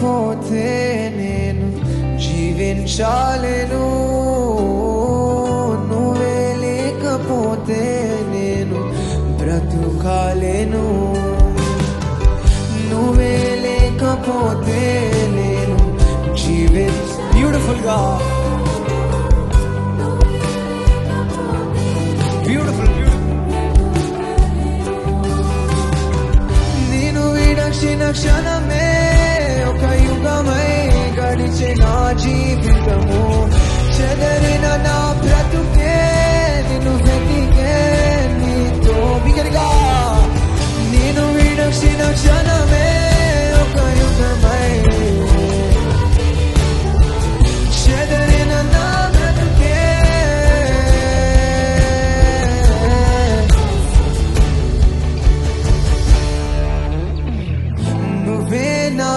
లేకపోతే నేను జీవించాలేను, నువ్వే లేకపోతే నేను బ్రతుకాలేను, నువ్వే లేకపోతే నేను బ్యూటిఫుల్ గా బ్యూటిఫుల్ నేను విడచిన క్షణమే ఒక యుగమై గడిచే నా జీవితము, చెదరిన నా బ్రతుకే నిన్ను వెతికే నీతో బిగరగా. నేను విడచిన క్షణమే ఒక యుగమై చెదరిన నా బ్రతుకే, నువ్వే నా